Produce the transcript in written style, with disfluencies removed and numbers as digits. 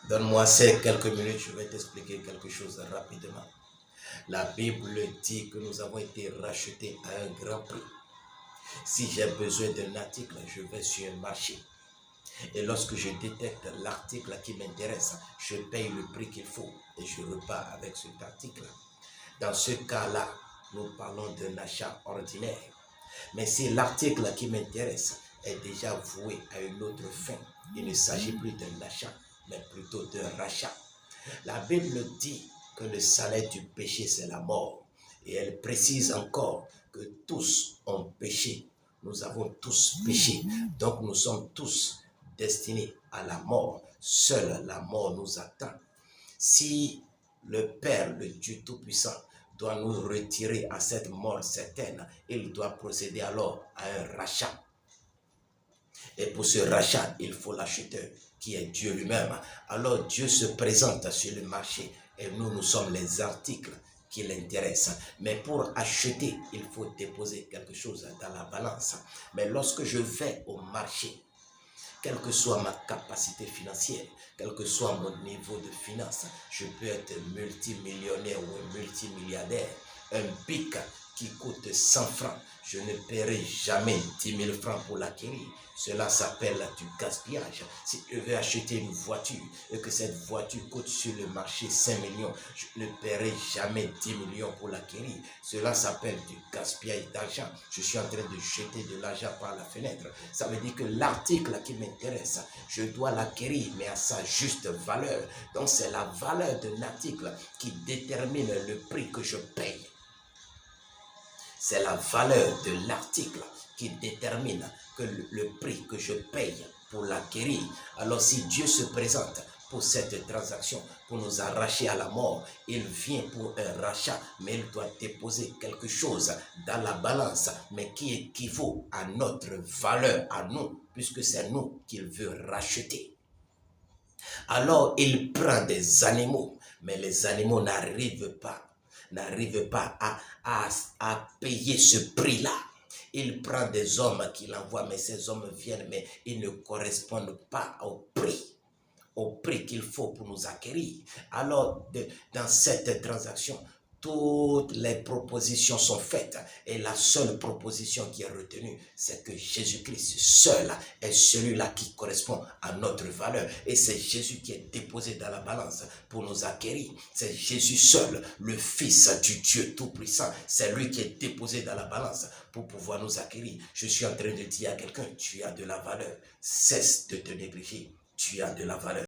Donne-moi ces quelques minutes, je vais t'expliquer quelque chose rapidement. La Bible dit que nous avons été rachetés à un grand prix. Si j'ai besoin d'un article, je vais sur un marché. Et lorsque je détecte l'article qui m'intéresse, je paye le prix qu'il faut et je repars avec cet article. Dans ce cas-là, nous parlons d'un achat ordinaire. Mais si l'article qui m'intéresse est déjà voué à une autre fin, il ne s'agit plus d'un achat, mais plutôt d'un rachat. La Bible dit que le salaire du péché, c'est la mort. Et elle précise encore que tous ont péché. Nous avons tous péché. Donc nous sommes tous destinés à la mort. Seule la mort nous attend. Si le Père, le Dieu Tout-Puissant, doit nous retirer à cette mort certaine, il doit procéder alors à un rachat. Et pour ce rachat, il faut l'acheteur qui est Dieu lui-même. Alors Dieu se présente sur le marché et nous sommes les articles qui l'intéressent. Mais pour acheter, il faut déposer quelque chose dans la balance. Mais lorsque je vais au marché, quelle que soit ma capacité financière, quel que soit mon niveau de finance, je peux être multimillionnaire ou un multimilliardaire. Un bic qui coûte 100 francs, je ne paierai jamais 10 000 francs pour l'acquérir. Cela s'appelle du gaspillage. Si je veux acheter une voiture et que cette voiture coûte sur le marché 5 millions, je ne paierai jamais 10 millions pour l'acquérir. Cela s'appelle du gaspillage d'argent. Je suis en train de jeter de l'argent par la fenêtre. Ça veut dire que l'article qui m'intéresse, je dois l'acquérir, mais à sa juste valeur. Donc c'est la valeur d'un article qui détermine le prix que je paye. C'est la valeur de l'article qui détermine que le prix que je paye pour l'acquérir. Alors si Dieu se présente pour cette transaction, pour nous arracher à la mort, il vient pour un rachat, mais il doit déposer quelque chose dans la balance, mais qui équivaut à notre valeur, à nous, puisque c'est nous qu'il veut racheter. Alors il prend des animaux, mais les animaux n'arrivent pas à payer ce prix-là. Il prend des hommes qu'il envoie, mais ces hommes viennent, mais ils ne correspondent pas au prix qu'il faut pour nous acquérir. Alors, dans cette transaction, toutes les propositions sont faites et la seule proposition qui est retenue, c'est que Jésus-Christ seul est celui-là qui correspond à notre valeur et c'est Jésus qui est déposé dans la balance pour nous acquérir. C'est Jésus seul, le Fils du Dieu Tout-Puissant, c'est lui qui est déposé dans la balance pour pouvoir nous acquérir. Je suis en train de dire à quelqu'un, tu as de la valeur, cesse de te négliger, tu as de la valeur.